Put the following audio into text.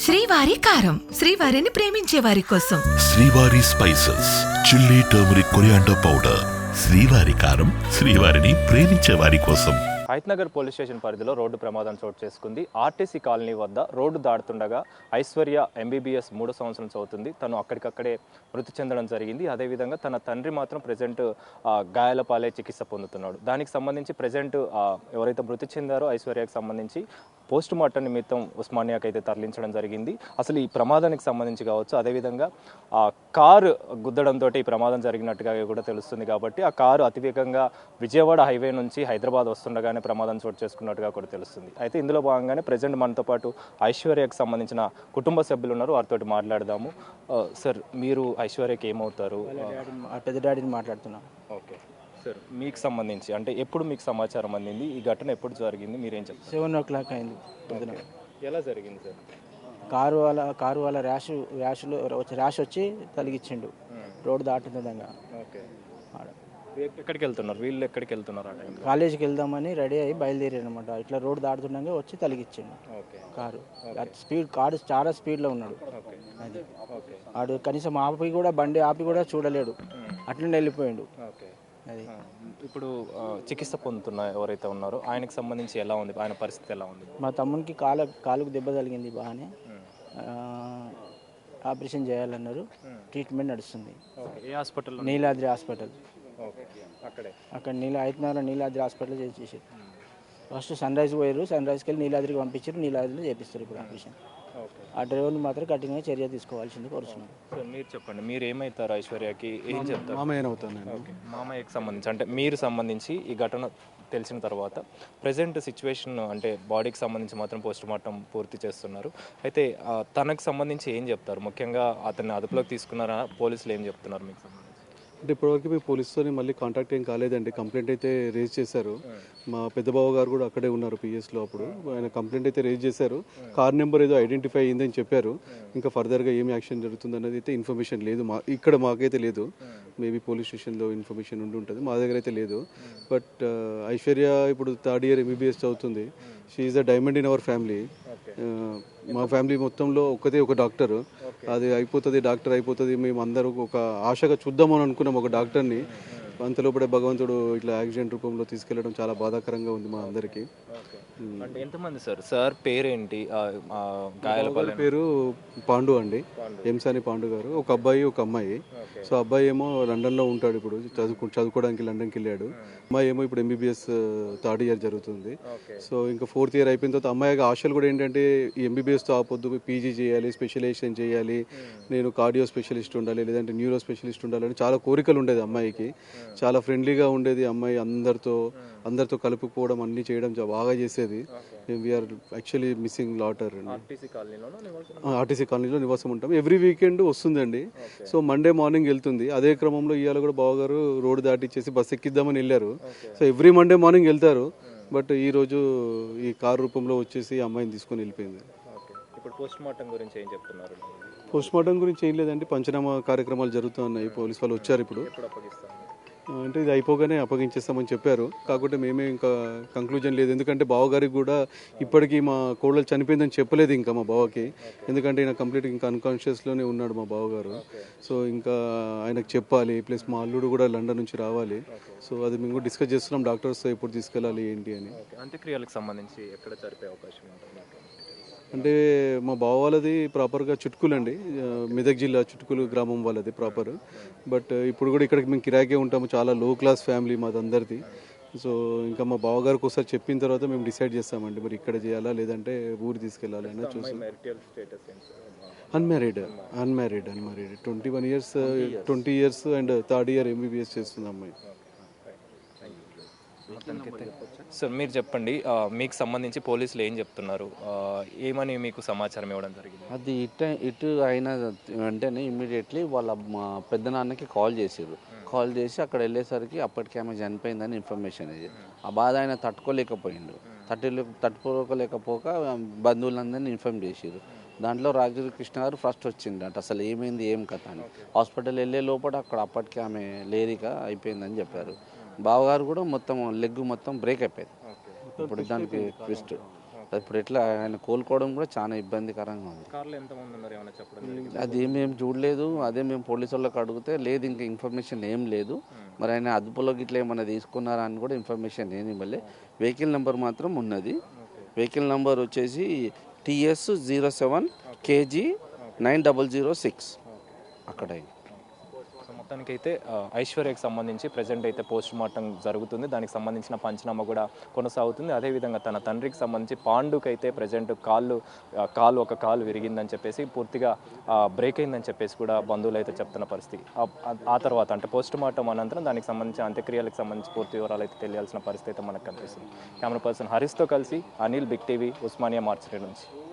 శ్రీవారి కారం, శ్రీవారిని ప్రేమించే వారి కోసం. శ్రీవారి spices, chilli, turmeric, coriander powder. శ్రీవారి కారం, శ్రీవారిని ప్రేమించే వారి కోసం. హైత్నగర్ పోలీస్ స్టేషన్ పరిధిలో రోడ్డు ప్రమాదం చోటు చేసుకుంది. ఆర్టీసీ కాలనీ వద్ద రోడ్డు దాడుతుండగా ఐశ్వర్య ఎంబీబీఎస్ 3వ సంవత్సరం చదువుతుంది. తను అక్కడికక్కడే మృతి చెందడం జరిగింది. అదేవిధంగా తన తండ్రి మాత్రం ప్రజెంట్ గాయాల పాలే చికిత్స పొందుతున్నాడు. దానికి సంబంధించి ప్రజెంట్ ఎవరైతే మృతి చెందారో ఐశ్వర్యకు సంబంధించి పోస్ట్ మార్టం నిమిత్తం ఉస్మానియాకి అయితే తరలించడం జరిగింది. అసలు ఈ ప్రమాదానికి సంబంధించి కావచ్చు, అదేవిధంగా కారు గుద్దడంతో ఈ ప్రమాదం జరిగినట్టుగా కూడా తెలుస్తుంది. కాబట్టి ఆ కారు అతివేగంగా విజయవాడ హైవే నుంచి హైదరాబాద్ వస్తుండగానే ప్రమాదం చోటు చేసుకున్నట్టుగా కూడా తెలుస్తుంది. అయితే ఇందులో భాగంగానే ప్రజెంట్ మనతో పాటు ఐశ్వర్యకు సంబంధించిన కుటుంబ సభ్యులు ఉన్నారు. వారితో మాట్లాడదాము. సార్, మీరు ఐశ్వర్యకి ఏమవుతారు? పెద్ద డాడీని మాట్లాడుతున్నాం. ఓకే సార్, మీకు సంబంధించి అంటే ఎప్పుడు మీకు సమాచారం అందింది? ఈ ఘటన ఎప్పుడు జరిగింది? మీరేం చెప్తారు? 7 అయింది పొద్దున. ఎలా జరిగింది సార్? కారు వాళ్ళ ర్యాష్ వచ్చి తలిగిచ్చిండు రోడ్డు దాటుతుండగా. ఓకే, ఎక్కడికి వెళ్తున్నారు వీళ్ళు? ఎక్కడికి వెళ్తున్నారు? ఆ టైంలో కాలేజీకి వెళ్దామని రెడీ అయ్యి బయలుదేరారు అనమాట. ఇట్లా రోడ్డు దాటుతుండగా వచ్చి తలిగిచ్చిండు ఓకే కారు. కారు చాలా స్పీడ్లో ఉన్నాడు. ఓకే అది ఓకే వాడు కనీసం బండి ఆపి కూడా చూడలేడు, అట్లనే వెళ్ళిపోయిండు. ఓకే. అది ఇప్పుడు చికిత్స పొందుతున్న ఎవరైతే ఉన్నారో ఆయనకు సంబంధించి ఎలా ఉంది? ఆయన పరిస్థితి ఎలా ఉంది? మా తమ్మునికి కాలుకు దెబ్బ తగిలింది బాగానే. ఆపరేషన్ చేయాలన్నారు. ట్రీట్మెంట్ నడుస్తుంది. ఏ హాస్పిటల్? నీలాద్రి హాస్పిటల్. అక్కడ హైత్నగర్ నీలాద్రి హాస్పిటల్ చేసేసారు. ఫస్ట్ సన్ రైజ్ పోయారు, సన్ రైజ్కి వెళ్ళి నీలాద్రికి పంపించారు. నీలాద్రిలో చేపిస్తారు ఇప్పుడు ఆపరేషన్. ఆ డ్రైవర్ని మాత్రం కఠినంగా చర్య తీసుకోవాల్సింది కోరుతున్నాం. మీరు చెప్పండి, మీరు ఏమవుతారు ఐశ్వర్యకి? ఏం చెప్తారు? మామయ్య. మామయ్యకి సంబంధించి అంటే మీరు సంబంధించి ఈ ఘటన తెలిసిన తర్వాత ప్రజెంట్ సిచ్యువేషన్ అంటే బాడీకి సంబంధించి మాత్రం పోస్ట్ మార్టం పూర్తి చేస్తున్నారు. అయితే తనకు సంబంధించి ఏం చెప్తారు? ముఖ్యంగా అతన్ని అదుపులోకి తీసుకున్నారా? పోలీసులు ఏం చెప్తున్నారు మీకు సంబంధించి? అంటే ఇప్పటివరకు మేము పోలీసుతో మళ్ళీ కాంటాక్ట్ ఏం కాలేదండి. కంప్లైంట్ అయితే రేజ్ చేశారు. మా పెద్ద బావ గారు కూడా అక్కడే ఉన్నారు పిఎస్లో. అప్పుడు ఆయన కంప్లైంట్ అయితే రేజ్ చేశారు. కార్ నెంబర్ ఏదో ఐడెంటిఫై అయ్యిందని చెప్పారు. ఇంకా ఫర్దర్గా ఏం యాక్షన్ జరుగుతుంది అన్నది అయితే ఇన్ఫర్మేషన్ లేదు. ఇక్కడ మాకైతే లేదు. మేబీ పోలీస్ స్టేషన్లో ఇన్ఫర్మేషన్ ఉండి ఉంటుంది, మా దగ్గర అయితే లేదు. బట్ ఐశ్వర్య ఇప్పుడు 3rd ఇయర్ ఎంబీబీఎస్ చదువుతుంది. She is the diamond in our family. మా ఫ్యామిలీ మొత్తంలో ఒక డాక్టర్. అది అయిపోతుంది, డాక్టర్ అయిపోతుంది, మేము అందరూ ఒక ఆశగా చూద్దామని అనుకున్నాం ఒక డాక్టర్ని. అంతలోపడే భగవంతుడు ఇట్లా యాక్సిడెంట్ రూపంలో తీసుకెళ్లడం చాలా బాధాకరంగా ఉంది మా అందరికీ. అంటే ఎంతమంది సార్ పేరేంటి? గాయాల పేరు పాండు అండి, ఎంసాని పాండు గారు. ఒక అబ్బాయి ఒక అమ్మాయి. సో అబ్బాయి ఏమో లండన్లో ఉంటాడు, ఇప్పుడు చదువుకోవడానికి లండన్కి వెళ్ళాడు. అమ్మాయి ఏమో ఇప్పుడు ఎంబీబీఎస్ 3rd ఇయర్ జరుగుతుంది. సో ఇంకా 4th ఇయర్ అయిపోయిన తర్వాత అమ్మాయి ఆశలు కూడా ఏంటంటే ఈ ఎంబీబీఎస్తో ఆపొద్దు, పీజీ చేయాలి, స్పెషలైజేషన్ చేయాలి, నేను కార్డియో స్పెషలిస్ట్ ఉండాలి, లేదంటే న్యూరో స్పెషలిస్ట్ ఉండాలని చాలా కోరికలు ఉండేది అమ్మాయికి. చాలా ఫ్రెండ్లీగా ఉండేది అమ్మాయి, అందరితో కలుపుకోవడం అన్నీ చేయడం బాగా చేసేది. We are actually missing later. RTC కాలనీలో నివాసం ఉంటాం. ఎవ్రీ వీకెండ్ వస్తుందండి. సో మండే మార్నింగ్ వెళ్తుంది. అదే క్రమంలో ఇవాళ కూడా బావగారు రోడ్డు దాటిచ్చేసి బస్ ఎక్కిద్దామని వెళ్ళారు. సో ఎవ్రీ మండే మార్నింగ్ వెళ్తారు. బట్ ఈరోజు ఈ కారు రూపంలో వచ్చేసి అమ్మాయిని తీసుకొని వెళ్ళిపోయింది. పోస్ట్ మార్టం గురించి ఏం చెప్తున్నారు? పోస్ట్ మార్టం గురించి ఏం లేదండి, పంచనామా కార్యక్రమాలు జరుగుతున్నాయి. పోలీసు వాళ్ళు వచ్చారు ఇప్పుడు. అంటే ఇది అయిపోగానే అప్పగించేస్తామని చెప్పారు. కాకపోతే మేమే ఇంకా కంక్లూజన్ లేదు. ఎందుకంటే బావగారికి కూడా ఇప్పటికీ మా కోడలు చనిపోయిందని చెప్పలేదు ఇంకా మా బావకి. ఎందుకంటే ఈయన కంప్లీట్ ఇంకా అన్కాన్షియస్లోనే ఉన్నాడు మా బావగారు. సో ఇంకా ఆయనకు చెప్పాలి, ప్లస్ మా అల్లుడు కూడా లండన్ నుంచి రావాలి. సో అది మేము కూడా డిస్కస్ చేస్తున్నాం డాక్టర్స్తో ఎప్పుడు తీసుకెళ్ళాలి ఏంటి అని. అంత్యక్రియలకు సంబంధించి ఎక్కడ జరిపే అవకాశం ఉంటుంది? అంటే మా బావ వాళ్ళది ప్రాపర్గా చుట్కులు అండి, మెదక్ జిల్లా చుట్కులు గ్రామం వాళ్ళది ప్రాపర్. బట్ ఇప్పుడు కూడా ఇక్కడికి మేము కిరాకే ఉంటాము. చాలా లో క్లాస్ ఫ్యామిలీ మాది అందరిది. సో ఇంకా మా బావగారికి ఒకసారి చెప్పిన తర్వాత మేము డిసైడ్ చేస్తామండి, మరి ఇక్కడ చేయాలా లేదంటే ఊరు తీసుకెళ్ళాలి అని చూస్తాం. Unmarried 21 years 20 years and 3rd year MBBS చేస్తుంది అమ్మాయి. సార్ మీరు చెప్పండి, మీకు సంబంధించి పోలీసులు ఏం చెప్తున్నారు? ఏమని మీకు సమాచారం ఇవ్వడం జరిగింది? అది ఇటు అయిన వెంటనే ఇమ్మీడియట్లీ వాళ్ళ మా పెద్దనాన్నకి కాల్ చేసి అక్కడ వెళ్ళేసరికి అప్పటికి ఆమె చనిపోయిందని ఇన్ఫర్మేషన్ ఇది. ఆ బాధ ఆయన తట్టుకోలేకపోక బంధువులందరినీ ఇన్ఫార్మ్ చేసారు. దాంట్లో రాజగిరి కృష్ణ గారు ఫస్ట్ వచ్చిండట, అసలు ఏమైంది ఏం కథ అని. హాస్పిటల్ వెళ్ళే లోపల అక్కడ అప్పటికి ఆమె లేరిక అయిపోయిందని చెప్పారు. బావగారు కూడా మొత్తం లెగ్ మొత్తం బ్రేక్ అయిపోయింది. ఇప్పుడు దానికి ట్విస్ట్ ఇప్పుడు ఎట్లా ఆయన కోలుకోవడం కూడా చాలా ఇబ్బందికరంగా ఉంది. కార్లో ఎంతమంది ఉన్నారు ఏమైనా చెప్పడం జరిగింది? అది మేము చూడలేదు. అదే మేము పోలీసు వాళ్ళకి అడిగితే లేదు, ఇంకా ఇన్ఫర్మేషన్ ఏం లేదు. మరి ఆయన అదుపులో గిట్లా ఏమైనా తీసుకున్నారా అని కూడా ఇన్ఫర్మేషన్ ఏమి ఇవ్వలే. వెహికల్ నెంబర్ మాత్రం ఉన్నది. వెహికల్ నెంబర్ వచ్చేసి TS07 KG 9006 అక్కడ. సో మొత్తానికైతే ఐశ్వర్యకి సంబంధించి ప్రజెంట్ అయితే పోస్ట్ మార్టం జరుగుతుంది. దానికి సంబంధించిన పంచనామా కూడా కొనసాగుతుంది. అదేవిధంగా తన తండ్రికి సంబంధించి పాండుకి అయితే ప్రజెంట్ ఒక కాలు విరిగిందని చెప్పేసి, పూర్తిగా బ్రేక్ అయిందని చెప్పేసి కూడా బంధువులు అయితే చెప్తున్న పరిస్థితి. ఆ తర్వాత అంటే పోస్ట్ మార్టం అనంతరం దానికి సంబంధించి అంత్యక్రియలకు సంబంధించి పూర్తి వివరాలు అయితే తెలియాల్సిన పరిస్థితి అయితే మనకు కనిపిస్తుంది. కెమెరా పర్సన్ హరీష్తో కలిసి అనిల్, బిగ్ టీవీ, ఉస్మానియా మార్చిరి నుంచి.